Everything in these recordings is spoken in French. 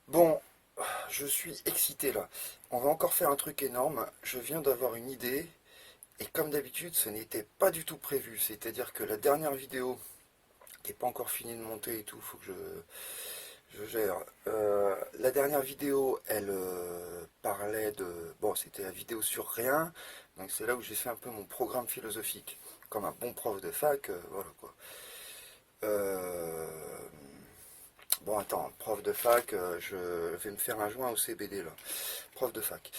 Bon, je suis excité là. On va encore faire un truc énorme. Je viens d'avoir une idée. Et comme d'habitude, ce n'était pas du tout prévu. C'est-à-dire que la dernière vidéo, qui n'est pas encore finie de monter et tout, faut que je gère. La dernière vidéo, elle parlait de... Bon, c'était la vidéo sur rien. Donc c'est là où j'ai fait un peu mon programme philosophique. Comme un bon prof de fac, voilà quoi. Euh, Bon, attends, prof de fac, je vais me faire un joint au CBD là. Prof de fac.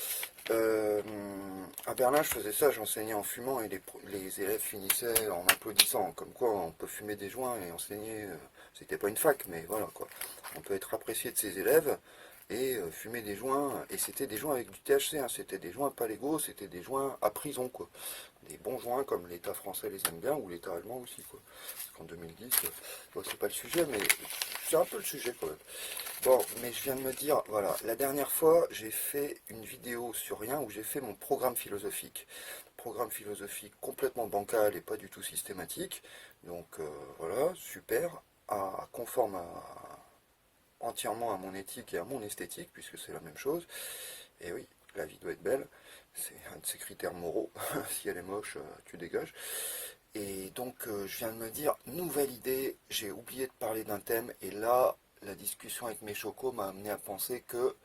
Euh, à Berlin, je faisais ça, j'enseignais en fumant et les élèves finissaient en applaudissant. Comme quoi, on peut fumer des joints et enseigner. C'était pas une fac, mais voilà quoi. On peut être apprécié de ses élèves et fumer des joints. Et c'était des joints avec du THC, hein, c'était des joints pas légaux, c'était des joints à prison quoi. Des bons joints comme l'État français les aime bien ou l'État allemand aussi quoi. Parce qu'en 2010, bon, c'est pas le sujet, mais c'est un peu le sujet quand même. Bon, mais je viens de me dire, voilà, la dernière fois, j'ai fait une vidéo sur rien où j'ai fait mon programme philosophique. Programme philosophique complètement bancal et pas du tout systématique. Donc voilà, super, conforme entièrement à mon éthique et à mon esthétique, puisque c'est la même chose. Et oui, la vie doit être belle, c'est un de ces critères moraux. Si elle est moche, tu dégages. Et donc, je viens de me dire, nouvelle idée, j'ai oublié de parler d'un thème, et là, la discussion avec mes chocos m'a amené à penser que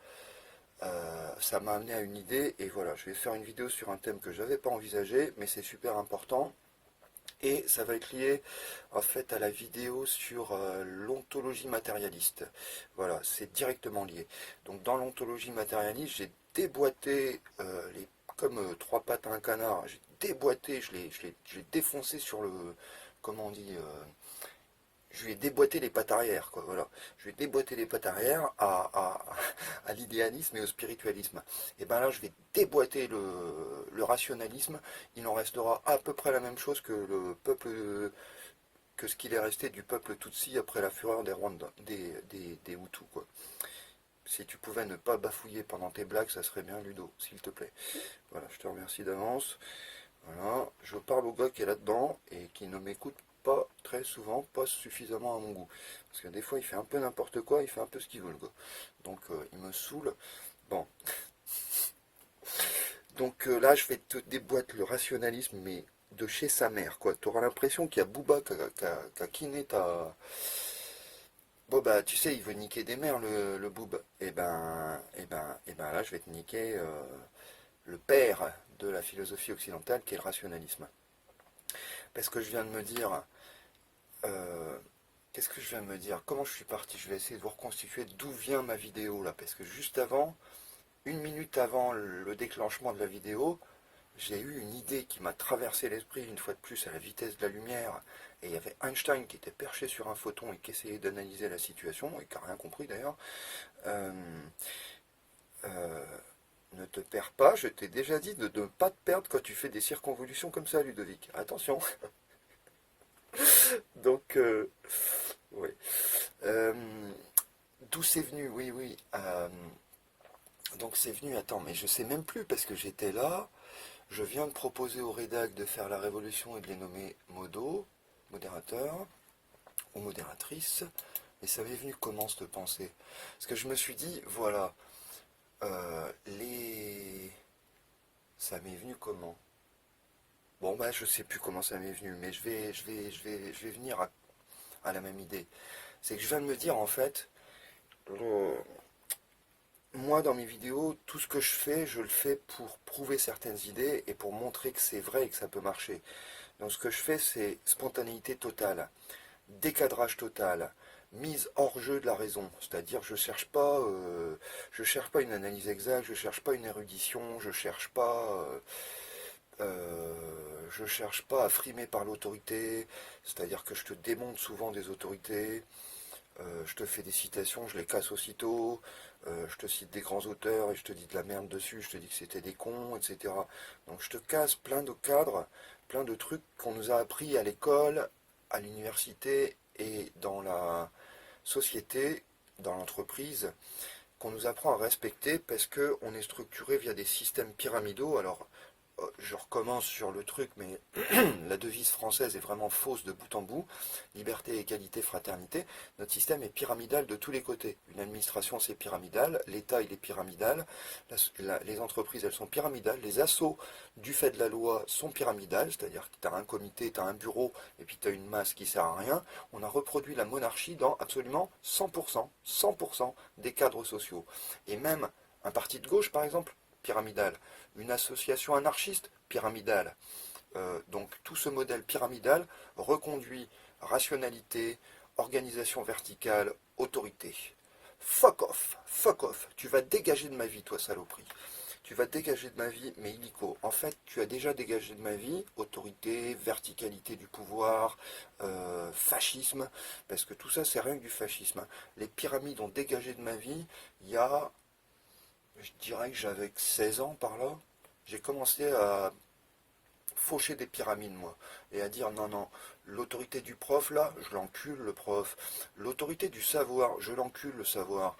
ça m'a amené à une idée, et voilà, je vais faire une vidéo sur un thème que je n'avais pas envisagé, mais c'est super important, et ça va être lié en fait à la vidéo sur l'ontologie matérialiste. Voilà, c'est directement lié. Donc dans l'ontologie matérialiste, j'ai déboîté comme trois pattes à un canard, j'ai déboîté, je l'ai défoncé sur le, comment on dit, je lui ai déboîté les pattes arrière, quoi, voilà. Je lui ai déboîté les pattes arrière à l'idéalisme et au spiritualisme. Et ben là, je vais déboîter le rationalisme. Il en restera à peu près la même chose que le peuple, que ce qu'il est resté du peuple Tutsi après la fureur des Rwandais, des Hutus, quoi. Si tu pouvais ne pas bafouiller pendant tes blagues, ça serait bien, Ludo, s'il te plaît. Voilà, je te remercie d'avance. Voilà, je parle au gars qui est là-dedans et qui ne m'écoute pas très souvent, pas suffisamment à mon goût. Parce que des fois, il fait un peu n'importe quoi, il fait un peu ce qu'il veut, le gars. Donc, il me saoule. Bon, donc là, je vais te déboîter le rationalisme, mais de chez sa mère, quoi. Tu auras l'impression qu'il y a Booba qui a kiné ta... Bon, bah, tu sais, il veut niquer des mères, le Boob. Et ben, là, je vais te niquer le père de la philosophie occidentale, qui est le rationalisme. Parce que je viens de me dire, Euh, qu'est-ce que je viens de me dire? Comment je suis parti? Je vais essayer de vous reconstituer d'où vient ma vidéo là. Parce que juste avant, une minute avant le déclenchement de la vidéo, j'ai eu une idée qui m'a traversé l'esprit une fois de plus à la vitesse de la lumière. Et il y avait Einstein qui était perché sur un photon et qui essayait d'analyser la situation, et qui n'a rien compris d'ailleurs. Euh, euh, ne te perds pas, je t'ai déjà dit de ne pas te perdre quand tu fais des circonvolutions comme ça, Ludovic. Attention. Donc, oui. Euh, D'où c'est venu? Oui, oui. Donc c'est venu, attends, mais je sais même plus parce que j'étais là. Je viens de proposer au rédac de faire la révolution et de les nommer modo, modérateur ou modératrice. Et ça m'est venu comment cette pensée? Parce que je me suis dit, voilà, les... Ça m'est venu comment? Bon, bah, je sais plus comment ça m'est venu, mais je vais venir à la même idée. C'est que je viens de me dire, en fait, le- moi, dans mes vidéos, tout ce que je le fais pour prouver certaines idées et pour montrer que c'est vrai et que ça peut marcher. Donc ce que je fais, c'est spontanéité totale, décadrage total, mise hors jeu de la raison. C'est-à-dire, je cherche pas une analyse exacte, je cherche pas une érudition, je cherche pas à frimer par l'autorité. C'est-à-dire que je te démonte souvent des autorités. Je te fais des citations, je les casse aussitôt, je te cite des grands auteurs et je te dis de la merde dessus, je te dis que c'était des cons, etc. Donc je te casse plein de cadres, plein de trucs qu'on nous a appris à l'école, à l'université et dans la société, dans l'entreprise, qu'on nous apprend à respecter parce qu'on est structuré via des systèmes pyramidaux. Alors je recommence sur le truc, mais la devise française est vraiment fausse de bout en bout. Liberté, égalité, fraternité. Notre système est pyramidal de tous les côtés. Une administration, c'est pyramidal. L'État, il est pyramidal. Les entreprises, elles sont pyramidales. Les assos du fait de la loi sont pyramidales. C'est-à-dire que tu as un comité, tu as un bureau, et puis tu as une masse qui sert à rien. On a reproduit la monarchie dans absolument 100%, 100% des cadres sociaux. Et même un parti de gauche, par exemple, pyramidal. Une association anarchiste, pyramidale. Donc tout ce modèle pyramidal reconduit rationalité, organisation verticale, autorité. Fuck off, tu vas dégager de ma vie, toi saloperie. Tu vas dégager de ma vie, mais illico. En fait, tu as déjà dégagé de ma vie, autorité, verticalité du pouvoir, fascisme, parce que tout ça, c'est rien que du fascisme. Les pyramides ont dégagé de ma vie il y a, je dirais que j'avais 16 ans par là. J'ai commencé à faucher des pyramides, moi, et à dire non, non, l'autorité du prof, là, je l'encule, le prof. L'autorité du savoir, je l'encule, le savoir.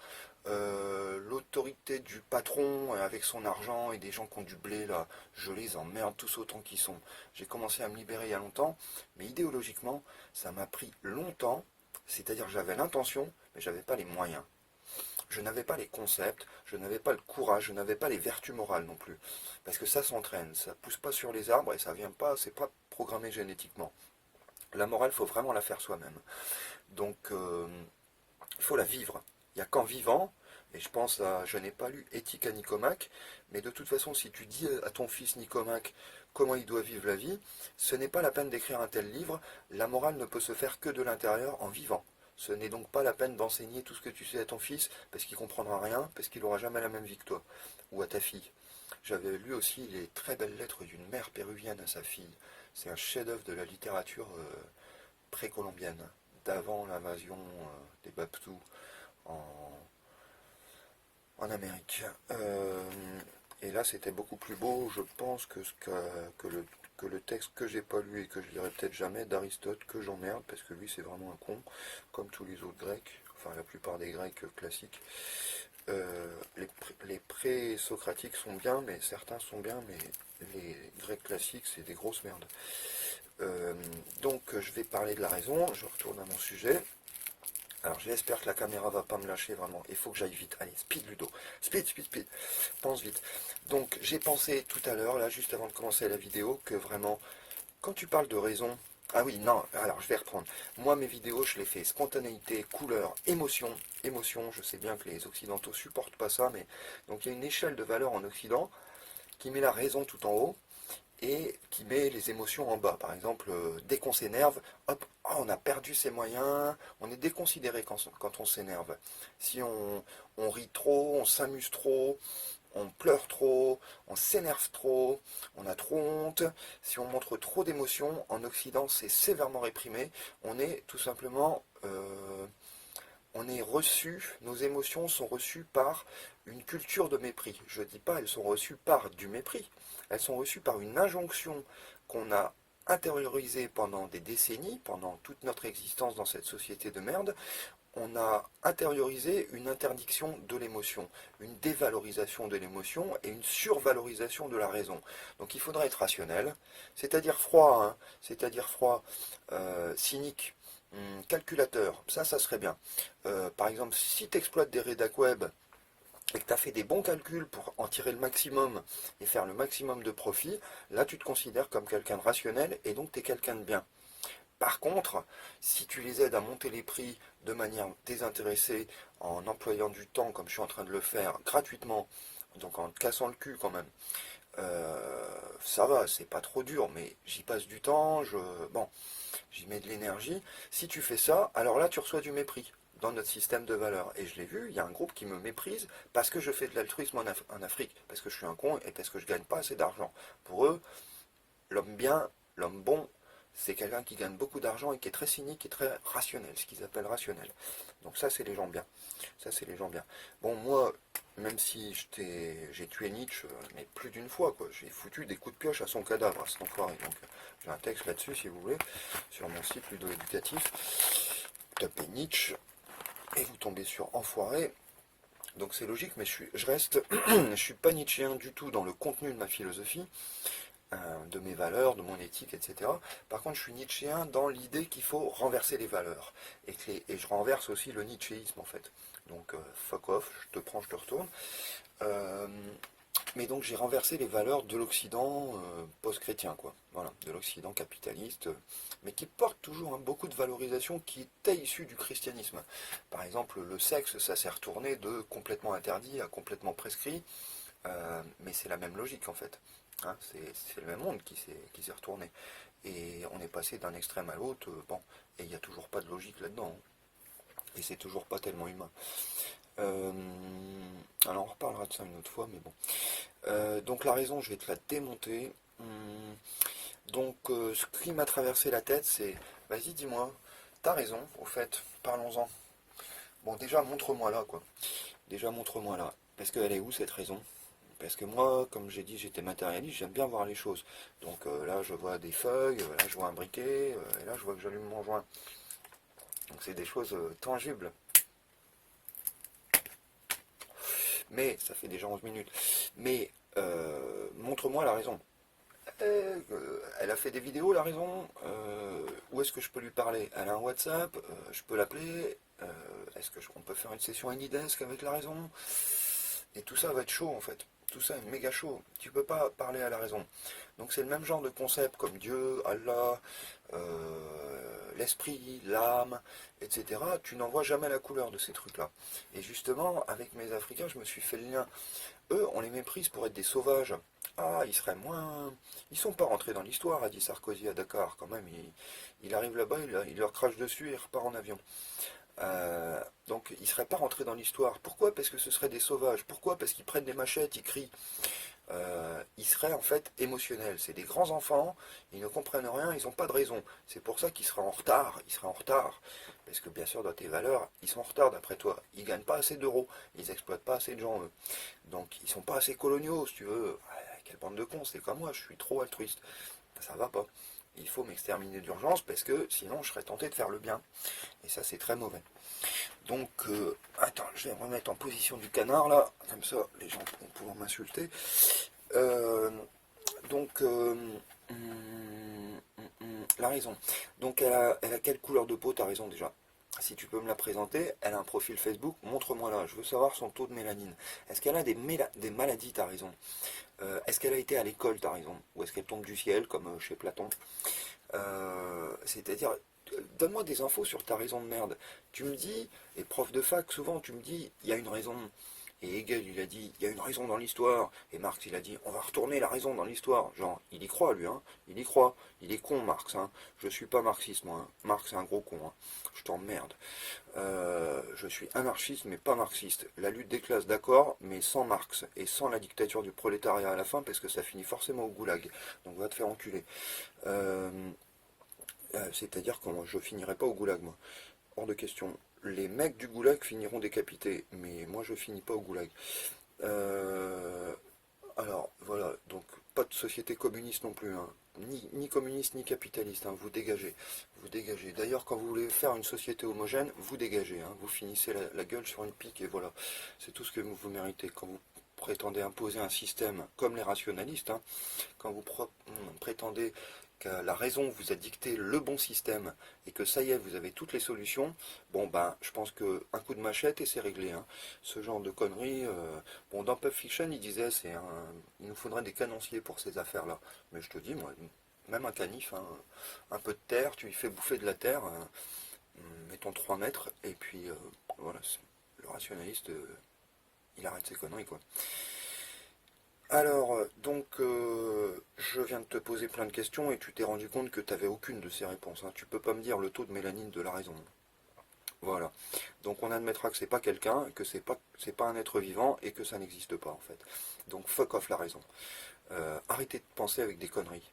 L'autorité du patron avec son argent et des gens qui ont du blé, là, je les emmerde tous autant qu'ils sont. J'ai commencé à me libérer il y a longtemps, mais idéologiquement, ça m'a pris longtemps, c'est-à-dire que j'avais l'intention, mais j'avais pas les moyens. Je n'avais pas les concepts, je n'avais pas le courage, je n'avais pas les vertus morales non plus. Parce que ça s'entraîne, ça pousse pas sur les arbres et ça vient pas, c'est pas programmé génétiquement. La morale, il faut vraiment la faire soi-même. Donc, il faut la vivre. Il n'y a qu'en vivant, et je pense à, je n'ai pas lu Éthique à Nicomaque, mais de toute façon, si tu dis à ton fils Nicomaque comment il doit vivre la vie, ce n'est pas la peine d'écrire un tel livre, la morale ne peut se faire que de l'intérieur en vivant. Ce n'est donc pas la peine d'enseigner tout ce que tu sais à ton fils, parce qu'il comprendra rien, parce qu'il n'aura jamais la même vie que toi, ou à ta fille. J'avais lu aussi les très belles lettres d'une mère péruvienne à sa fille. C'est un chef-d'œuvre de la littérature précolombienne, d'avant l'invasion des Baptous en, en Amérique. Et là, c'était beaucoup plus beau, je pense, que le texte que j'ai pas lu et que je lirai peut-être jamais d'Aristote, que j'emmerde, parce que lui, c'est vraiment un con, comme tous les autres Grecs, enfin la plupart des Grecs classiques. Les pré-socratiques sont bien, mais certains sont bien, mais les Grecs classiques, c'est des grosses merdes. Donc, je vais parler de la raison, je retourne à mon sujet. Alors j'espère que la caméra va pas me lâcher vraiment. Il faut que j'aille vite. Allez, speed Ludo. Speed, speed, speed. Pense vite. Donc j'ai pensé tout à l'heure, là, juste avant de commencer la vidéo, que vraiment, quand tu parles de raison... Ah oui, non, alors je vais reprendre. Moi, mes vidéos, je les fais spontanéité, couleur, émotion. Émotion, je sais bien que les Occidentaux supportent pas ça, mais... Donc il y a une échelle de valeur en Occident qui met la raison tout en haut et qui met les émotions en bas. Par exemple, dès qu'on s'énerve, hop, oh, on a perdu ses moyens, on est déconsidéré quand on s'énerve. Si on rit trop, on s'amuse trop, on pleure trop, on s'énerve trop, on a trop honte, si on montre trop d'émotions, en Occident c'est sévèrement réprimé, on est tout simplement... on est reçu, nos émotions sont reçues par une culture de mépris. Je ne dis pas elles sont reçues par du mépris, elles sont reçues par une injonction qu'on a intériorisée pendant des décennies, pendant toute notre existence dans cette société de merde. On a intériorisé une interdiction de l'émotion, une dévalorisation de l'émotion et une survalorisation de la raison. Donc il faudrait être rationnel, c'est-à-dire froid, hein, c'est-à-dire froid, cynique, calculateur, ça serait bien. Par exemple, si tu exploites des rédacs web et que tu as fait des bons calculs pour en tirer le maximum et faire le maximum de profit, là tu te considères comme quelqu'un de rationnel et donc tu es quelqu'un de bien. Par contre, si tu les aides à monter les prix de manière désintéressée, en employant du temps comme je suis en train de le faire gratuitement, donc en te cassant le cul quand même, ça va, c'est pas trop dur, mais j'y passe du temps, bon, j'y mets de l'énergie. Si tu fais ça, alors là tu reçois du mépris dans notre système de valeurs. Et je l'ai vu, il y a un groupe qui me méprise parce que je fais de l'altruisme en Afrique, parce que je suis un con et parce que je gagne pas assez d'argent. Pour eux, l'homme bien, l'homme bon, c'est quelqu'un qui gagne beaucoup d'argent et qui est très cynique et très rationnel, ce qu'ils appellent rationnel. Donc ça, c'est les gens bien. Ça, c'est les gens bien. Bon, moi, même si j'ai tué Nietzsche, mais plus d'une fois, quoi. J'ai foutu des coups de pioche à son cadavre, à cet enfoiré. Donc, j'ai un texte là-dessus, si vous voulez, sur mon site Ludo Éducatif. Tapez Nietzsche et vous tombez sur enfoiré. Donc c'est logique, mais je reste, je suis pas nietzschéen du tout dans le contenu de ma philosophie. de mes valeurs, de mon éthique, etc. Par contre, je suis nietzschéen dans l'idée qu'il faut renverser les valeurs. Et je renverse aussi le nietzschéisme, en fait. Donc, fuck off, je te prends, je te retourne. Euh, mais donc, j'ai renversé les valeurs de l'Occident post-chrétien, quoi. Voilà, de l'Occident capitaliste, mais qui porte toujours beaucoup de valorisation qui était issue du christianisme. Par exemple, le sexe, ça s'est retourné de complètement interdit à complètement prescrit, mais c'est la même logique, en fait. Hein, c'est le même monde qui s'est retourné. Et on est passé d'un extrême à l'autre, bon, et il n'y a toujours pas de logique là-dedans. Hein. Et c'est toujours pas tellement humain. Euh, alors on reparlera de ça une autre fois, mais bon. Donc la raison, je vais te la démonter. Donc ce qui m'a traversé la tête, c'est, vas-y dis-moi, t'as raison, au fait, parlons-en. Bon déjà montre-moi là, quoi. Déjà montre-moi là. Parce qu'elle est où cette raison? Parce que moi, comme j'ai dit, j'étais matérialiste, j'aime bien voir les choses. Donc là, je vois des feuilles, là, je vois un briquet, et là, je vois que j'allume mon joint. Donc c'est des choses tangibles. Mais, ça fait déjà 11 minutes. Mais, montre-moi la raison. Elle a fait des vidéos, la raison. Où est-ce que je peux lui parler? Elle a un WhatsApp, je peux l'appeler. Est-ce qu'on peut faire une session Anydesk avec la raison? Et tout ça va être chaud en fait. Tout ça est méga chaud. Tu peux pas parler à la raison. Donc c'est le même genre de concept comme Dieu, Allah, l'esprit, l'âme, etc. Tu n'en vois jamais la couleur de ces trucs-là. Et justement, avec mes Africains, je me suis fait le lien. Eux, on les méprise pour être des sauvages. Ah, ils seraient moins... Ils sont pas rentrés dans l'histoire, a dit Sarkozy à Dakar. Quand même, il arrive là-bas, il leur crache dessus et il repart en avion. Donc ils ne seraient pas rentrés dans l'histoire. Pourquoi? Parce que ce seraient des sauvages. Pourquoi? Parce qu'ils prennent des machettes, ils crient. Ils seraient en fait émotionnels. C'est des grands enfants, ils ne comprennent rien, ils n'ont pas de raison. C'est pour ça qu'ils seraient en retard. Ils seraient en retard. Parce que bien sûr, dans tes valeurs, ils sont en retard d'après toi. Ils ne gagnent pas assez d'euros. Ils n'exploitent pas assez de gens, eux. Donc ils sont pas assez coloniaux, si tu veux. Ouais, quelle bande de cons, c'est comme moi, je suis trop altruiste. Ça va pas. Il faut m'exterminer d'urgence parce que sinon je serais tenté de faire le bien. Et ça, c'est très mauvais. Donc, attends, je vais me remettre en position du canard là, comme ça les gens vont pouvoir m'insulter. Euh, donc, la raison. Donc, elle a quelle couleur de peau? T'as raison déjà. Si tu peux me la présenter, elle a un profil Facebook, montre-moi là, je veux savoir son taux de mélanine. Est-ce qu'elle a des maladies? T'as raison. Est-ce qu'elle a été à l'école? T'as raison. Ou est-ce qu'elle tombe du ciel, comme chez Platon? C'est-à-dire, donne-moi des infos sur ta raison de merde. Tu me dis, et prof de fac, souvent tu me dis, il y a une raison. Et Hegel, il a dit, il y a une raison dans l'histoire. Et Marx, il a dit, on va retourner la raison dans l'histoire. Genre, il y croit, lui, hein. Il y croit. Il est con, Marx, hein. Je suis pas marxiste, moi. Hein. Marx, c'est un gros con, hein. Je t'emmerde. Je suis anarchiste, mais pas marxiste. La lutte des classes, d'accord, mais sans Marx. Et sans la dictature du prolétariat à la fin, parce que ça finit forcément au goulag. Donc, va te faire enculer. C'est-à-dire que je finirai pas au goulag, moi. Hors de question. Les mecs du goulag finiront décapités, mais moi je finis pas au goulag. Euh, alors voilà, donc pas de société communiste non plus, hein. Ni communiste ni capitaliste, hein. Vous dégagez. Vous dégagez. D'ailleurs, quand vous voulez faire une société homogène, vous dégagez, hein. Vous finissez la gueule sur une pique et voilà. C'est tout ce que vous méritez. Quand vous prétendez imposer un système comme les rationalistes, hein, quand vous prétendez que la raison vous a dicté le bon système et que ça y est, vous avez toutes les solutions, bon ben, je pense que un coup de machette et c'est réglé. Hein. Ce genre de conneries. Bon, dans Pulp Fiction, il disait, il nous faudrait des canonciers pour ces affaires-là. Mais je te dis, moi, même un canif, hein, un peu de terre, tu lui fais bouffer de la terre, mettons 3 mètres, et puis voilà, le rationaliste, il arrête ses conneries, quoi. Alors, je viens de te poser plein de questions et tu t'es rendu compte que tu n'avais aucune de ces réponses. Hein. Tu peux pas me dire le taux de mélanine de la raison. Voilà. Donc on admettra que c'est pas quelqu'un, que c'est pas un être vivant et que ça n'existe pas en fait. Donc fuck off la raison. Arrêtez de penser avec des conneries.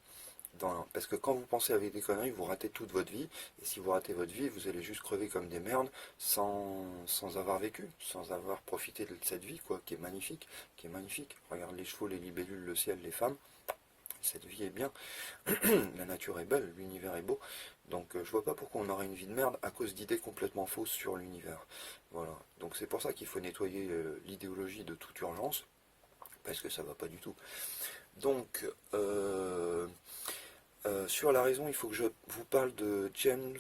Parce que quand vous pensez avec des conneries, vous ratez toute votre vie. Et si vous ratez votre vie, vous allez juste crever comme des merdes sans avoir vécu, sans avoir profité de cette vie, quoi, qui est magnifique, qui est magnifique. Regarde les chevaux, les libellules, le ciel, les femmes. Cette vie est bien. La nature est belle, l'univers est beau. Donc je vois pas pourquoi on aurait une vie de merde à cause d'idées complètement fausses sur l'univers. Voilà. Donc c'est pour ça qu'il faut nettoyer l'idéologie de toute urgence, parce que ça va pas du tout. Donc, sur la raison, il faut que je vous parle de James,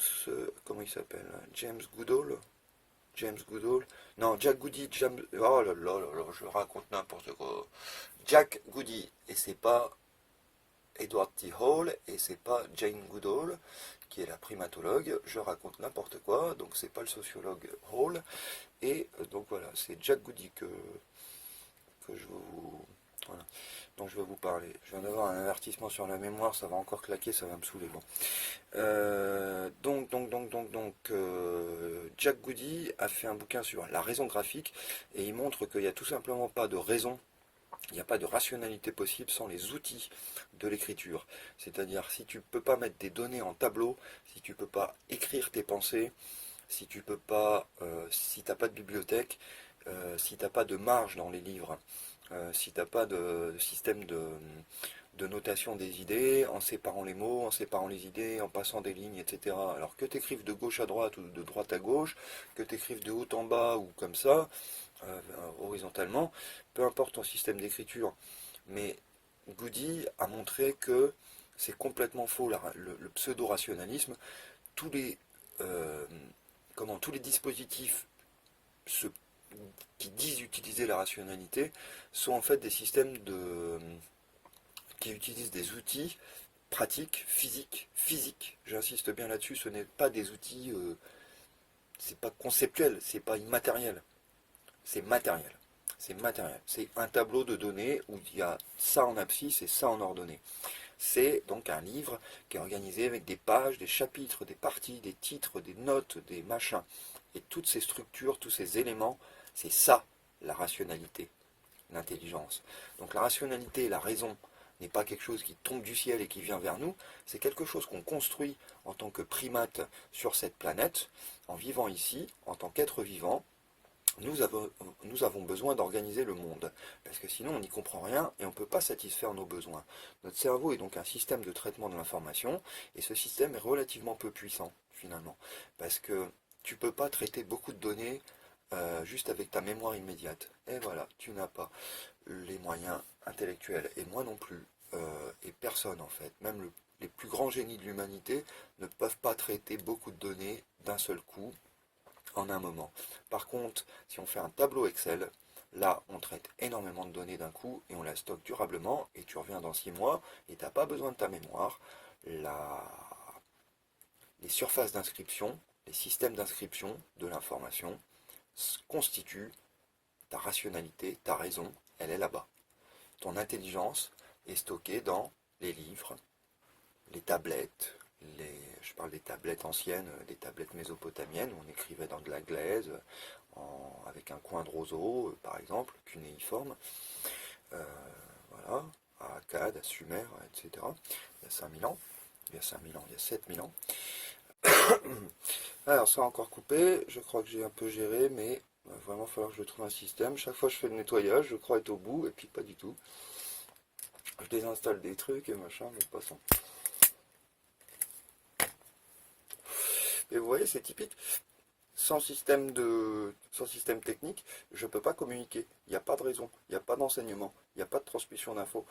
comment il s'appelle? James Goodall? James Goodall? Non, Jack Goody, James, oh là là là là, je raconte n'importe quoi. Jack Goody, et c'est pas Edward T. Hall, et c'est pas Jane Goodall, qui est la primatologue, je raconte n'importe quoi, donc c'est pas le sociologue Hall, et donc voilà, c'est Jack Goody que je vous... Voilà, dont je vais vous parler. Je viens d'avoir un avertissement sur la mémoire, ça va encore claquer, ça va me saouler. Bon. Jack Goody a fait un bouquin sur la raison graphique et il montre qu'il n'y a tout simplement pas de raison, il n'y a pas de rationalité possible sans les outils de l'écriture. C'est-à-dire si tu ne peux pas mettre des données en tableau, si tu ne peux pas écrire tes pensées, si tu peux pas, si t'as pas de bibliothèque, si t'as pas de marge dans les livres, si t'as pas de système de notation des idées, en séparant les mots, en séparant les idées, en passant des lignes, etc. Alors que tu écrives de gauche à droite ou de droite à gauche, que tu écrives de haut en bas ou comme ça, horizontalement, peu importe ton système d'écriture. Mais Goody a montré que c'est complètement faux, le pseudo-rationalisme. Tous les, euh, tous les dispositifs se- qui disent utiliser la rationalité sont en fait des systèmes qui utilisent des outils pratiques, physiques. J'insiste bien là-dessus, ce n'est pas des outils, c'est pas conceptuel, c'est pas immatériel, c'est matériel. C'est matériel. C'est un tableau de données où il y a ça en abscisse et ça en ordonnée. C'est donc un livre qui est organisé avec des pages, des chapitres, des parties, des titres, des notes, des machins. Et toutes ces structures, tous ces éléments, c'est ça la rationalité, l'intelligence. Donc la rationalité, la raison, n'est pas quelque chose qui tombe du ciel et qui vient vers nous, c'est quelque chose qu'on construit en tant que primate sur cette planète, en vivant ici, en tant qu'être vivant. Nous avons besoin d'organiser le monde, parce que sinon on n'y comprend rien et on ne peut pas satisfaire nos besoins. Notre cerveau est donc un système de traitement de l'information, et ce système est relativement peu puissant, finalement, parce que tu ne peux pas traiter beaucoup de données juste avec ta mémoire immédiate. Et voilà, tu n'as pas les moyens intellectuels, et moi non plus, et personne en fait, même les plus grands génies de l'humanité ne peuvent pas traiter beaucoup de données d'un seul coup, en un moment. Par contre, si on fait un tableau Excel, là, on traite énormément de données d'un coup et on la stocke durablement et tu reviens dans 6 mois et tu n'as pas besoin de ta mémoire. La... Les surfaces d'inscription, les systèmes d'inscription de l'information constituent ta rationalité, ta raison, elle est là-bas. Ton intelligence est stockée dans les livres, les tablettes, je parle des tablettes anciennes, des tablettes mésopotamiennes, où on écrivait dans de la glaise, avec un coin de roseau, par exemple, cunéiforme, euh, voilà, à Akkad, à Sumer, etc. Il y a 5000 ans, il y a 5000 ans, il y a 7000 ans. Alors ça a encore coupé, je crois que j'ai un peu géré, mais il va vraiment falloir que je trouve un système. Chaque fois je fais le nettoyage, je crois être au bout, et puis pas du tout. Je désinstalle des trucs et machin, mais passons. Et vous voyez, c'est typique. Sans système technique, je ne peux pas communiquer. Il n'y a pas de raison, il n'y a pas d'enseignement, il n'y a pas de transmission d'infos.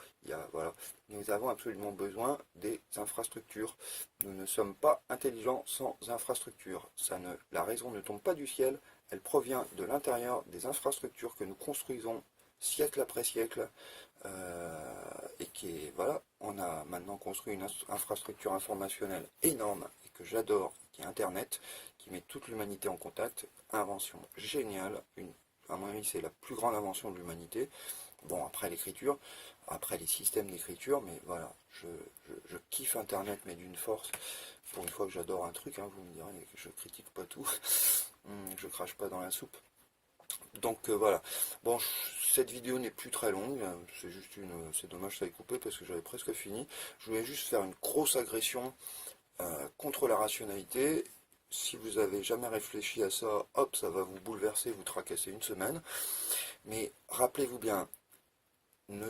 Voilà. Nous avons absolument besoin des infrastructures. Nous ne sommes pas intelligents sans infrastructures. La raison ne tombe pas du ciel, elle provient de l'intérieur des infrastructures que nous construisons siècle après siècle. Et voilà, on a maintenant construit une infrastructure informationnelle énorme et que j'adore, qui est Internet, qui met toute l'humanité en contact. Invention géniale, à mon avis c'est la plus grande invention de l'humanité. Bon, après l'écriture, après les systèmes d'écriture, mais voilà, je kiffe Internet, mais d'une force. Pour une fois que j'adore un truc, hein, vous me direz que je critique pas tout, je crache pas dans la soupe. Donc voilà. Bon, cette vidéo n'est plus très longue, c'est dommage ça ait coupé parce que j'avais presque fini. Je voulais juste faire une grosse agression contre la rationalité. Si vous avez jamais réfléchi à ça, hop, ça va vous bouleverser, vous tracasser une semaine. Mais rappelez-vous bien, ne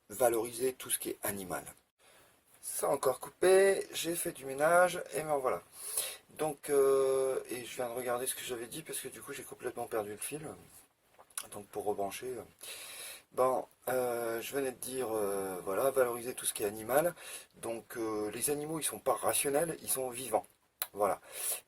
valorisez tout ce qui est animal. Ça a encore coupé, j'ai fait du ménage, et ben voilà. Donc, et je viens de regarder ce que j'avais dit parce que du coup j'ai complètement perdu le fil. Donc pour rebrancher. Bon, je venais de dire, voilà, valoriser tout ce qui est animal. Donc, les animaux, ils sont pas rationnels, ils sont vivants. Voilà.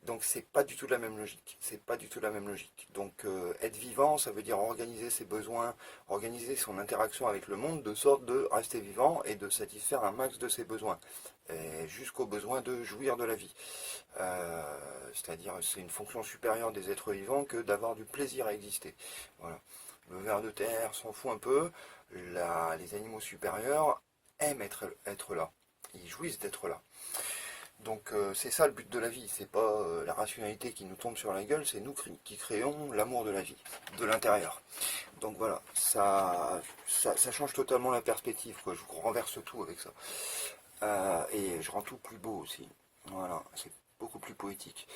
Donc, c'est pas du tout la même logique. C'est pas du tout la même logique. Donc, être vivant, ça veut dire organiser ses besoins, organiser son interaction avec le monde de sorte de rester vivant et de satisfaire un max de ses besoins. Et jusqu'au besoin de jouir de la vie. C'est-à-dire, c'est une fonction supérieure des êtres vivants que d'avoir du plaisir à exister. Voilà. Le ver de terre s'en fout un peu. Les animaux supérieurs aiment être là. Ils jouissent d'être là. Donc c'est ça le but de la vie. C'est pas la rationalité qui nous tombe sur la gueule, c'est nous qui créons l'amour de la vie, de l'intérieur. Donc voilà, ça change totalement la perspective, quoi. Je renverse tout avec ça. Et je rends tout plus beau aussi. Voilà, c'est beaucoup plus poétique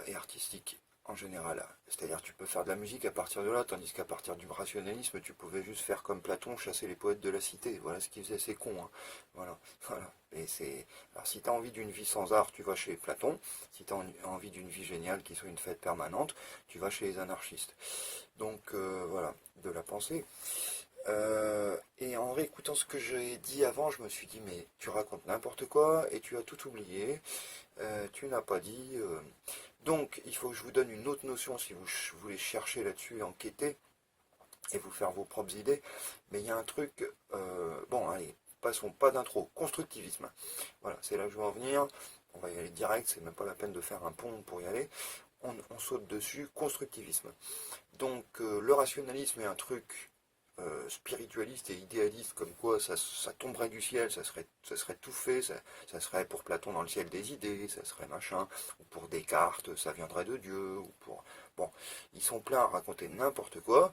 et artistique en général. C'est-à-dire tu peux faire de la musique à partir de là, tandis qu'à partir du rationalisme, tu pouvais juste faire comme Platon, chasser les poètes de la cité. Voilà ce qu'il faisait, c'est con. Hein. Voilà, voilà. Et c'est. Alors si tu as envie d'une vie sans art, tu vas chez Platon. Si tu as envie d'une vie géniale qui soit une fête permanente, tu vas chez les anarchistes. Donc voilà, de la pensée. Et en réécoutant ce que j'ai dit avant, je me suis dit, mais tu racontes n'importe quoi et tu as tout oublié. Tu n'as pas dit. Donc, il faut que je vous donne une autre notion si vous voulez chercher là-dessus, enquêter et vous faire vos propres idées. Mais il y a un truc. Bon, allez, passons pas d'intro. Constructivisme. Voilà, c'est là que je veux en venir. On va y aller direct, c'est même pas la peine de faire un pont pour y aller. On saute dessus. Constructivisme. Donc, le rationalisme est un truc spiritualiste et idéaliste, comme quoi ça tomberait du ciel, ça serait tout fait, ça serait pour Platon dans le ciel des idées, ça serait machin, ou pour Descartes, ça viendrait de Dieu, ou pour... Bon, ils sont pleins à raconter n'importe quoi,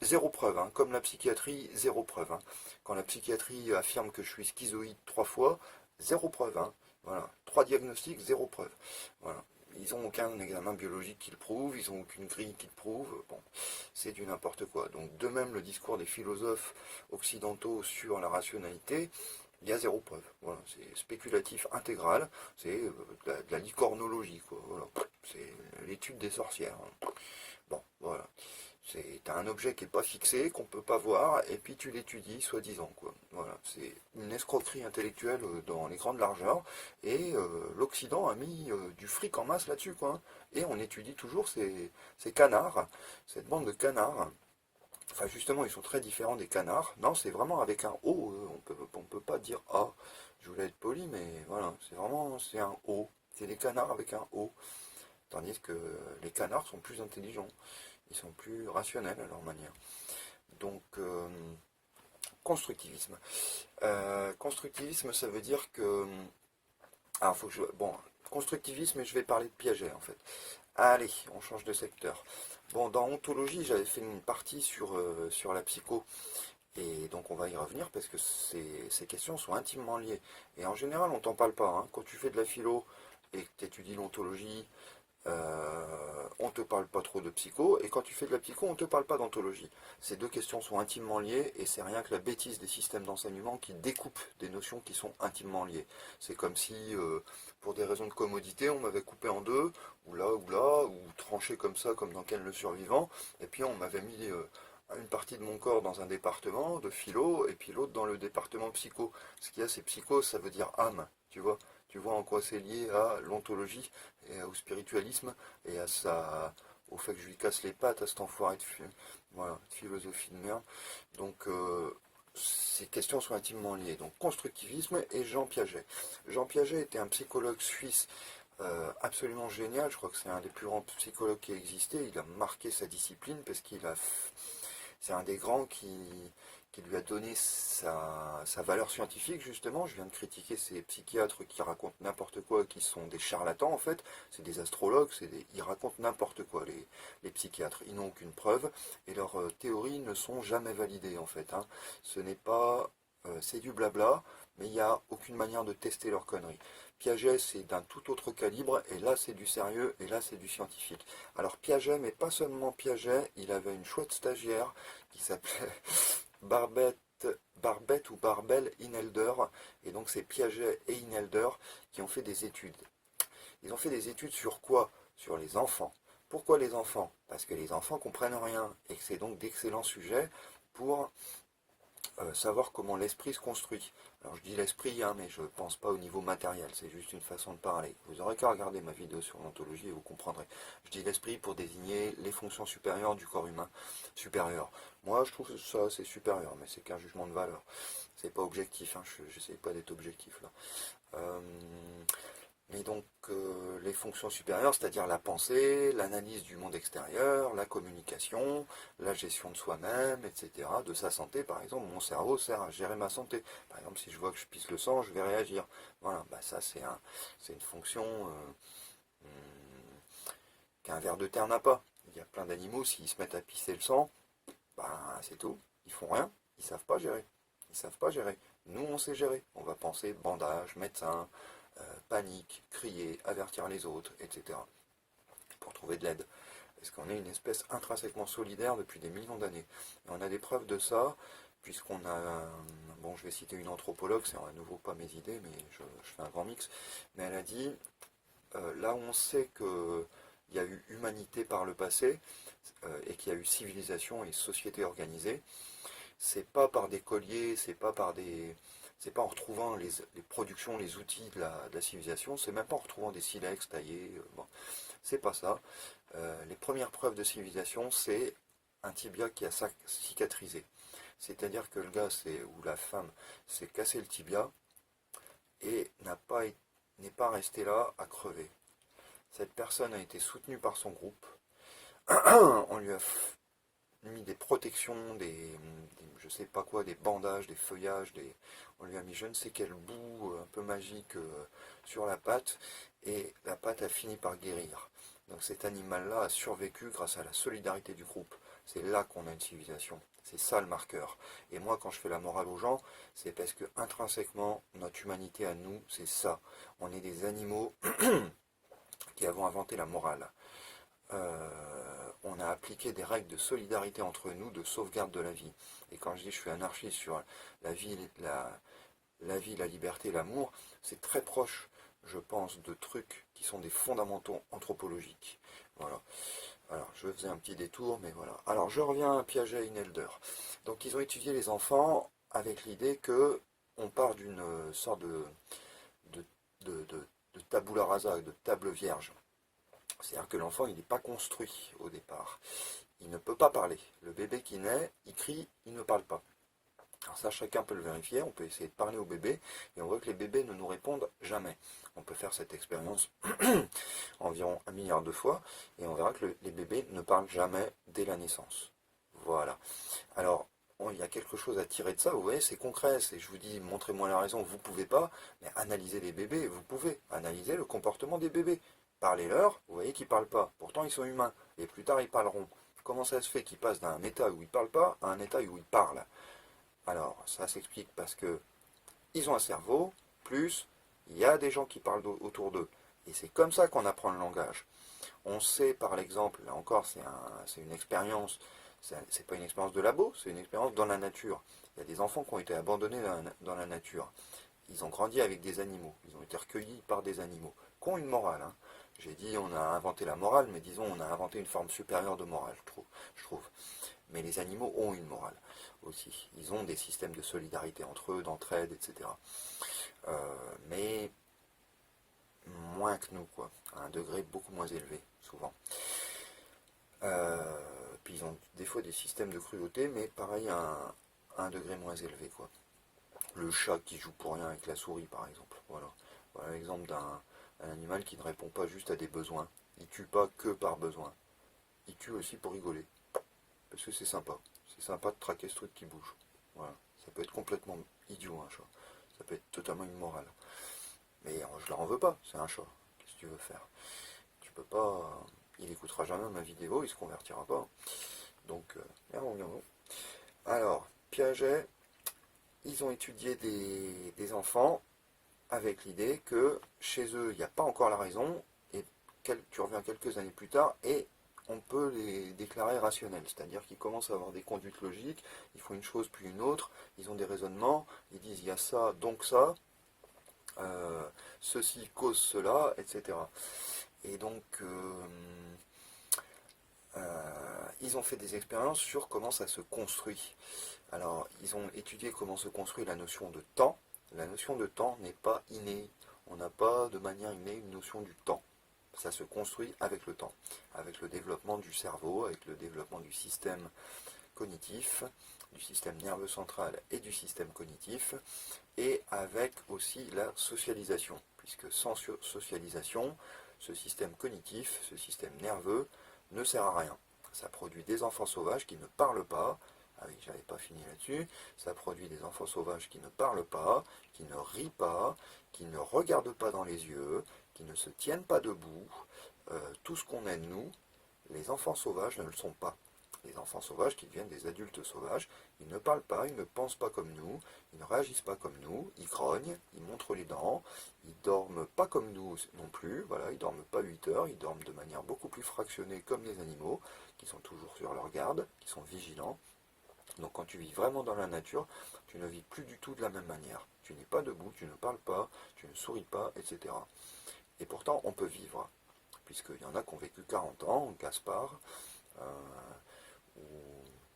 zéro preuve, hein, comme la psychiatrie, zéro preuve. Hein. Quand la psychiatrie affirme que je suis schizoïde 3 fois, zéro preuve. Hein. Voilà, 3 diagnostics, zéro preuve. Voilà. Ils n'ont aucun examen biologique qui le prouve, ils n'ont aucune grille qui le prouve. Bon, c'est du n'importe quoi. Donc de même, le discours des philosophes occidentaux sur la rationalité, il y a zéro preuve. Voilà, c'est spéculatif intégral, c'est de la licornologie, quoi. Voilà. C'est l'étude des sorcières. Hein. Bon, voilà. C'est un objet qui n'est pas fixé, qu'on ne peut pas voir, et puis tu l'étudies, soi-disant, quoi. Voilà, c'est une escroquerie intellectuelle dans les grandes largeurs, et l'Occident a mis du fric en masse là-dessus, quoi. Hein. Et on étudie toujours ces canards, cette bande de canards. Enfin, justement, ils sont très différents des canards. Non, c'est vraiment avec un O, on peut pas dire A. Je voulais être poli, mais voilà, c'est un O. C'est des canards avec un O. Tandis que les canards sont plus intelligents. Ils sont plus rationnels à leur manière. Donc, constructivisme. Constructivisme, ça veut dire que... Alors, faut que je... Bon, constructivisme, et je vais parler de Piaget, en fait. Allez, on change de secteur. Bon, dans ontologie, j'avais fait une partie sur la psycho. Et donc, on va y revenir parce que ces questions sont intimement liées. Et en général, on t'en parle pas. Hein. Quand tu fais de la philo et que tu étudies l'ontologie, on ne te parle pas trop de psycho, et quand tu fais de la psycho, on ne te parle pas d'anthologie. Ces deux questions sont intimement liées, et c'est rien que la bêtise des systèmes d'enseignement qui découpent des notions qui sont intimement liées. C'est comme si, pour des raisons de commodité, on m'avait coupé en deux, ou tranché comme ça, comme dans Ken le Survivant, et puis on m'avait mis une partie de mon corps dans un département de philo, et puis l'autre dans le département psycho. Ce qu'il y a, c'est psycho, ça veut dire âme, tu vois. Tu vois en quoi c'est lié à l'ontologie et au spiritualisme et au fait que je lui casse les pattes à cet enfoiré voilà, de philosophie de merde. Donc ces questions sont intimement liées. Donc constructivisme et Jean Piaget. Jean Piaget était un psychologue suisse absolument génial. Je crois que c'est un des plus grands psychologues qui a existé. Il a marqué sa discipline parce c'est un des grands qui lui a donné sa valeur scientifique, justement. Je viens de critiquer ces psychiatres qui racontent n'importe quoi, qui sont des charlatans, en fait. C'est des astrologues, ils racontent n'importe quoi, les psychiatres. Ils n'ont aucune preuve, et leurs théories ne sont jamais validées, en fait. Hein. Ce n'est pas... c'est du blabla, mais il n'y a aucune manière de tester leurs conneries. Piaget, c'est d'un tout autre calibre, et là, c'est du sérieux, et là, c'est du scientifique. Alors, Piaget, mais pas seulement Piaget, il avait une chouette stagiaire qui s'appelait Barbette ou Barbel Inelder, et donc c'est Piaget et Inelder qui ont fait des études. Ils ont fait des études sur quoi? Sur les enfants. Pourquoi les enfants? Parce que les enfants comprennent rien, et que c'est donc d'excellents sujets pour savoir comment l'esprit se construit. Alors je dis l'esprit, hein, mais je ne pense pas au niveau matériel, c'est juste une façon de parler. Vous aurez qu'à regarder ma vidéo sur l'ontologie et vous comprendrez. Je dis l'esprit pour désigner les fonctions supérieures du corps humain supérieur. Moi je trouve que ça c'est supérieur, mais c'est qu'un jugement de valeur. C'est pas objectif, hein, je n'essaie pas d'être objectif là. Mais donc les fonctions supérieures, c'est-à-dire la pensée, l'analyse du monde extérieur, la communication, la gestion de soi-même, etc., de sa santé par exemple. Mon cerveau sert à gérer ma santé. Par exemple, si je vois que je pisse le sang, je vais réagir. Voilà, bah ça c'est une fonction qu'un ver de terre n'a pas. Il y a plein d'animaux, s'ils se mettent à pisser le sang, bah c'est tout. Ils font rien, ils savent pas gérer. Ils savent pas gérer. Nous on sait gérer. On va penser bandage, médecin, panique, crier, avertir les autres, etc. pour trouver de l'aide. Parce qu'on est une espèce intrinsèquement solidaire depuis des millions d'années. Et on a des preuves de ça, puisqu'on a... Bon, je vais citer une anthropologue, c'est à nouveau pas mes idées, mais je fais un grand mix. Mais elle a dit, là où on sait qu'il y a eu humanité par le passé, et qu'il y a eu civilisation et société organisée, c'est pas par des colliers, c'est pas en retrouvant les productions, les outils de la civilisation, c'est même pas en retrouvant des silex taillés, bon, c'est pas ça. Les premières preuves de civilisation, c'est un tibia qui a cicatrisé. C'est-à-dire que le gars ou la femme s'est cassé le tibia et n'est pas resté là à crever. Cette personne a été soutenue par son groupe. On lui a mis des protections, je sais pas quoi, des bandages, des feuillages, on lui a mis je ne sais quel bout un peu magique sur la patte, et la patte a fini par guérir. Donc cet animal-là a survécu grâce à la solidarité du groupe. C'est là qu'on a une civilisation. C'est ça le marqueur. Et moi, quand je fais la morale aux gens, c'est parce que intrinsèquement, notre humanité à nous, c'est ça. On est des animaux qui avons inventé la morale. On a appliqué des règles de solidarité entre nous, de sauvegarde de la vie. Et quand je dis je suis anarchiste sur la vie, la liberté, l'amour, c'est très proche, je pense, de trucs qui sont des fondamentaux anthropologiques. Voilà. Alors, je faisais un petit détour, mais voilà. Alors, je reviens à Piaget et Inelder. Donc, ils ont étudié les enfants avec l'idée que on part d'une sorte de tabula rasa, de table vierge. C'est-à-dire que l'enfant, il n'est pas construit au départ. Il ne peut pas parler. Le bébé qui naît, il crie, il ne parle pas. Alors ça, chacun peut le vérifier. On peut essayer de parler au bébé et on voit que les bébés ne nous répondent jamais. On peut faire cette expérience environ 1 milliard de fois et on verra que les bébés ne parlent jamais dès la naissance. Voilà. Alors, il y a quelque chose à tirer de ça. Vous voyez, c'est concret. Je vous dis, montrez-moi la raison. Vous ne pouvez pas, mais analysez les bébés. Vous pouvez analyser le comportement des bébés. Parlez-leur, vous voyez qu'ils ne parlent pas. Pourtant, ils sont humains. Et plus tard, ils parleront. Comment ça se fait qu'ils passent d'un état où ils ne parlent pas à un état où ils parlent? Alors, ça s'explique parce que ils ont un cerveau, plus il y a des gens qui parlent autour d'eux. Et c'est comme ça qu'on apprend le langage. On sait par l'exemple, là encore, c'est une expérience, c'est pas une expérience de labo, c'est une expérience dans la nature. Il y a des enfants qui ont été abandonnés dans la nature. Ils ont grandi avec des animaux, ils ont été recueillis par des animaux, qui ont une morale. Hein. J'ai dit on a inventé la morale, mais disons on a inventé une forme supérieure de morale, je trouve. Mais les animaux ont une morale aussi. Ils ont des systèmes de solidarité entre eux, d'entraide, etc. Mais moins que nous, quoi. À un degré beaucoup moins élevé, souvent. Puis ils ont des fois des systèmes de cruauté, mais pareil à un degré moins élevé, quoi. Le chat qui joue pour rien avec la souris, par exemple. Voilà l'exemple d'un animal qui ne répond pas juste à des besoins. Il tue pas que par besoin. Il tue aussi pour rigoler. Parce que c'est sympa. C'est sympa de traquer ce truc qui bouge. Voilà. Ça peut être complètement idiot, un chat. Ça peut être totalement immoral. Mais je leur en veux pas, c'est un chat. Qu'est-ce que tu veux faire? Tu peux pas... Il écoutera jamais ma vidéo, il se convertira pas. Donc, non. Alors, Piaget, ils ont étudié des enfants avec l'idée que chez eux, il n'y a pas encore la raison, et tu reviens quelques années plus tard, et on peut les déclarer rationnels, c'est-à-dire qu'ils commencent à avoir des conduites logiques, ils font une chose puis une autre, ils ont des raisonnements, ils disent il y a ça, donc ça, ceci cause cela, etc. Et donc, ils ont fait des expériences sur comment ça se construit. Alors, ils ont étudié comment se construit la notion de temps. La notion de temps n'est pas innée. On n'a pas de manière innée une notion du temps. Ça se construit avec le temps, avec le développement du cerveau, avec le développement du système cognitif, du système nerveux central et du système cognitif, et avec aussi la socialisation, puisque sans socialisation, ce système cognitif, ce système nerveux ne sert à rien. Ça produit des enfants sauvages qui ne parlent pas. Ah oui, j'avais pas fini là-dessus. Ça produit des enfants sauvages qui ne parlent pas, qui ne rient pas, qui ne regardent pas dans les yeux, qui ne se tiennent pas debout. Tout ce qu'on est de nous, les enfants sauvages ne le sont pas. Les enfants sauvages qui deviennent des adultes sauvages, ils ne parlent pas, ils ne pensent pas comme nous, ils ne réagissent pas comme nous, ils grognent, ils montrent les dents, ils dorment pas comme nous non plus, voilà, ils dorment pas 8 heures, ils dorment de manière beaucoup plus fractionnée comme les animaux, qui sont toujours sur leur garde, qui sont vigilants. Donc quand tu vis vraiment dans la nature, tu ne vis plus du tout de la même manière. Tu n'es pas debout, tu ne parles pas, tu ne souris pas, etc. Et pourtant, on peut vivre, puisqu'il y en a qui ont vécu 40 ans, Gaspard, ou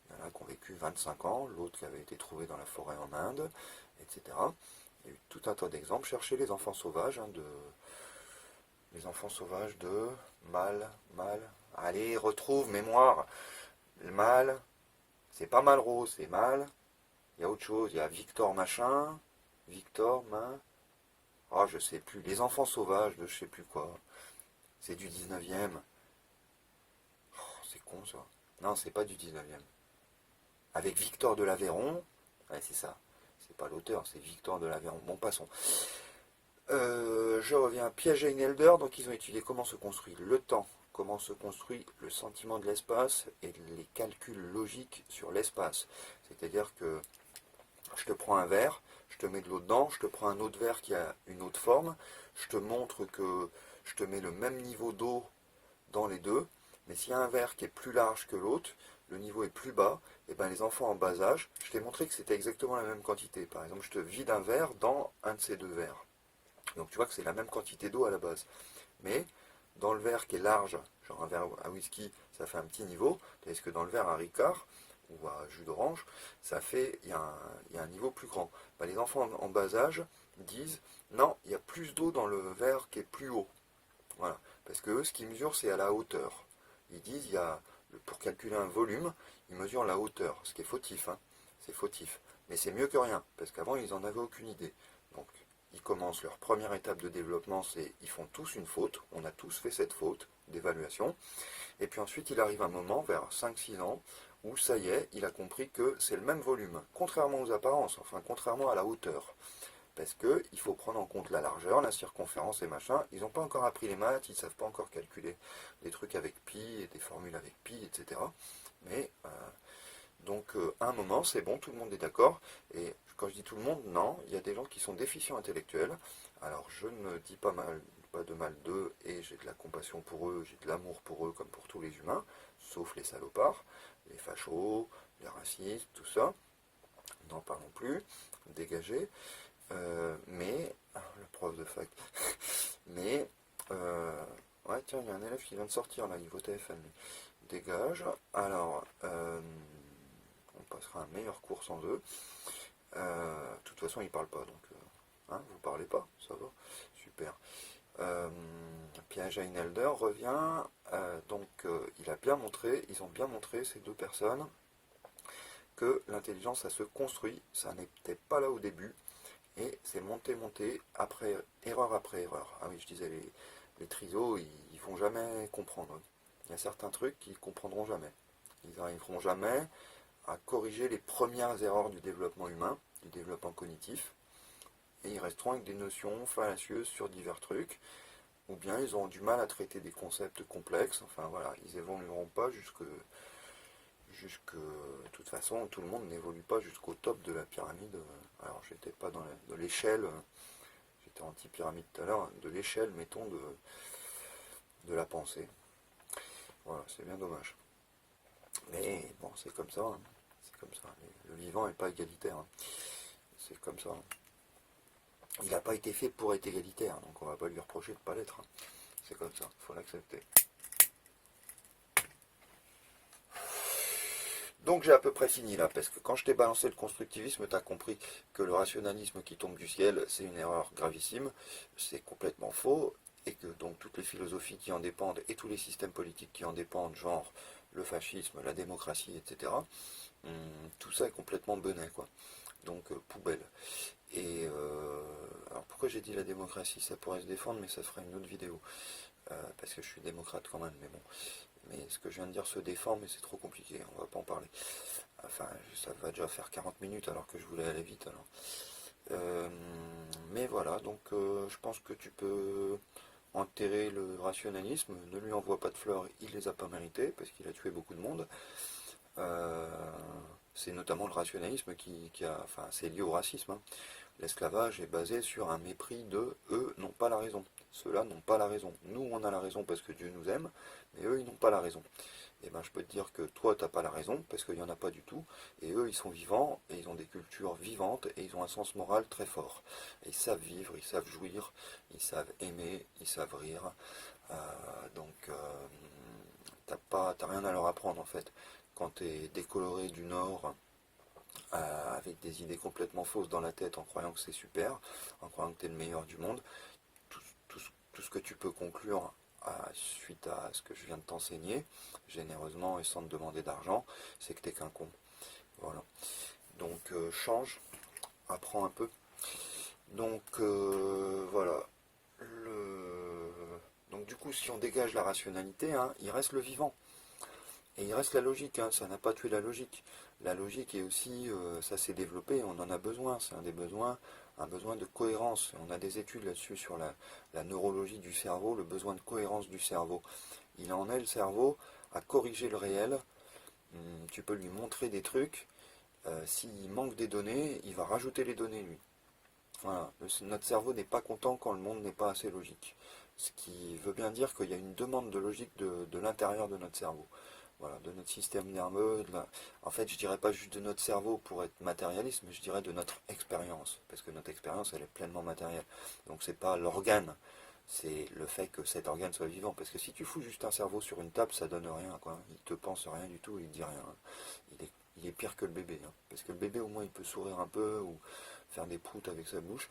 il y en a qui ont vécu 25 ans, l'autre qui avait été trouvé dans la forêt en Inde, etc. Il y a eu tout un tas d'exemples. Cherchez les enfants sauvages, les enfants sauvages de Mal. Allez, retrouve mémoire. Mal, c'est pas Malraux, c'est Mal. Il y a autre chose, il y a Victor machin, Victor, ah, je sais plus, les enfants sauvages de je sais plus quoi. C'est du 19e. Oh, c'est con ça. Non, c'est pas du 19e. Avec Victor de l'Aveyron. Ouais, c'est ça. C'est pas l'auteur, c'est Victor de l'Aveyron. Bon, passons. Je reviens à Piaget et Nelder. Donc, ils ont étudié comment se construit le temps, comment se construit le sentiment de l'espace et les calculs logiques sur l'espace. C'est-à-dire que je te prends un verre, je te mets de l'eau dedans, je te prends un autre verre qui a une autre forme, je te montre que je te mets le même niveau d'eau dans les deux, mais s'il y a un verre qui est plus large que l'autre, le niveau est plus bas, et bien les enfants en bas âge, je t'ai montré que c'était exactement la même quantité. Par exemple, je te vide un verre dans un de ces deux verres. Donc tu vois que c'est la même quantité d'eau à la base. Mais dans le verre qui est large, genre un verre à whisky, ça fait un petit niveau, tandis que dans le verre à Ricard, ou à jus d'orange, il y a un niveau plus grand. Ben, les enfants en bas âge disent, non, il y a plus d'eau dans le verre qui est plus haut. Voilà. Parce que eux, ce qu'ils mesurent, c'est à la hauteur. Ils disent, pour calculer un volume, ils mesurent la hauteur, ce qui est fautif. Hein. C'est fautif. Mais c'est mieux que rien, parce qu'avant, ils n'en avaient aucune idée. Donc, ils commencent leur première étape de développement, c'est ils font tous une faute. On a tous fait cette faute d'évaluation. Et puis ensuite, il arrive un moment, vers 5-6 ans, où ça y est, il a compris que c'est le même volume, contrairement aux apparences, enfin contrairement à la hauteur. Parce qu'il faut prendre en compte la largeur, la circonférence et machin. Ils n'ont pas encore appris les maths, ils ne savent pas encore calculer des trucs avec pi et des formules avec pi, etc. Mais donc à un moment, c'est bon, tout le monde est d'accord. Et quand je dis tout le monde, non, il y a des gens qui sont déficients intellectuels. Alors je ne dis pas de mal d'eux et j'ai de la compassion pour eux, j'ai de l'amour pour eux comme pour tous les humains, sauf les salopards, les fachos, les racistes, tout ça. N'en parlons plus, dégagez. Mais, le prof de fac, mais, ouais, tiens, il y a un élève qui vient de sortir là, niveau TFN, dégage. Alors, on passera un meilleur cours sans eux. De toute façon, ils parlent pas, donc, hein, vous parlez pas, ça va, super. Piaget et Nelder revient, donc, ils ont bien montré, ces deux personnes, que l'intelligence, ça se construit, ça n'était pas là au début. Et c'est monter, après erreur. Ah oui, je disais, les trisos, ils vont jamais comprendre. Il y a certains trucs qu'ils ne comprendront jamais. Ils n'arriveront jamais à corriger les premières erreurs du développement humain, du développement cognitif. Et ils resteront avec des notions fallacieuses sur divers trucs. Ou bien ils auront du mal à traiter des concepts complexes. Enfin voilà, ils évolueront pas de toute façon, tout le monde n'évolue pas jusqu'au top de la pyramide. Alors, j'étais pas de l'échelle, j'étais anti-pyramide tout à l'heure, de l'échelle, mettons, de la pensée. Voilà, c'est bien dommage. Mais bon, c'est comme ça. Hein. C'est comme ça. Le vivant n'est pas égalitaire. Hein. C'est comme ça. Il n'a pas été fait pour être égalitaire, donc on va pas lui reprocher de ne pas l'être. Hein. C'est comme ça, il faut l'accepter. Donc j'ai à peu près fini là, parce que quand je t'ai balancé le constructivisme, tu as compris que le rationalisme qui tombe du ciel, c'est une erreur gravissime, c'est complètement faux, et que donc toutes les philosophies qui en dépendent, et tous les systèmes politiques qui en dépendent, genre le fascisme, la démocratie, etc., tout ça est complètement benet, quoi. Donc poubelle. Et alors pourquoi j'ai dit la démocratie? Ça pourrait se défendre, mais ça ferait une autre vidéo. Parce que je suis démocrate quand même, mais bon. Mais ce que je viens de dire se défend, mais c'est trop compliqué, on va pas en parler. Enfin, ça va déjà faire 40 minutes alors que je voulais aller vite. Alors. Mais voilà, donc je pense que tu peux enterrer le rationalisme, ne lui envoie pas de fleurs, il les a pas mérités, parce qu'il a tué beaucoup de monde. C'est notamment le rationalisme enfin c'est lié au racisme, hein. L'esclavage est basé sur un mépris de eux n'ont pas la raison. Ceux-là n'ont pas la raison. Nous, on a la raison parce que Dieu nous aime, mais eux, ils n'ont pas la raison. Et ben, je peux te dire que toi, tu n'as pas la raison parce qu'il n'y en a pas du tout. Et eux, ils sont vivants et ils ont des cultures vivantes et ils ont un sens moral très fort. Et ils savent vivre, ils savent jouir, ils savent aimer, ils savent rire. Donc, t'as rien à leur apprendre en fait. Quand tu es décoloré du Nord, avec des idées complètement fausses dans la tête en croyant que c'est super, en croyant que tu es le meilleur du monde, tout, tout ce que tu peux conclure suite à ce que je viens de t'enseigner, généreusement et sans te demander d'argent, c'est que tu n'es qu'un con. Voilà. Donc change, apprends un peu. Donc voilà. Donc du coup, si on dégage la rationalité, hein, il reste le vivant. Et il reste la logique, hein, ça n'a pas tué la logique. La logique est aussi, ça s'est développé, on en a besoin, c'est un des besoins, un besoin de cohérence. On a des études là-dessus sur la neurologie du cerveau, le besoin de cohérence du cerveau. Il en est le cerveau à corriger le réel. Tu peux lui montrer des trucs, s'il manque des données, il va rajouter les données lui. Voilà. Notre cerveau n'est pas content quand le monde n'est pas assez logique. Ce qui veut bien dire qu'il y a une demande de logique de l'intérieur de notre cerveau. Voilà, de notre système nerveux, en fait je dirais pas juste de notre cerveau pour être matérialiste, mais je dirais de notre expérience, parce que notre expérience elle est pleinement matérielle. Donc c'est pas l'organe, c'est le fait que cet organe soit vivant, parce que si tu fous juste un cerveau sur une table, ça donne rien, quoi. Il te pense rien du tout, il dit rien. Il est pire que le bébé, hein. Parce que le bébé au moins il peut sourire un peu, ou faire des proutes avec sa bouche,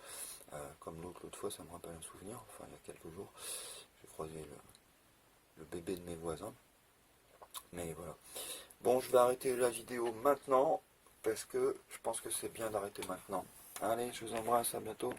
comme l'autre fois, ça me rappelle un souvenir, enfin il y a quelques jours, j'ai croisé le bébé de mes voisins. Mais voilà. Bon, je vais arrêter la vidéo maintenant parce que je pense que c'est bien d'arrêter maintenant. Allez, je vous embrasse, à bientôt.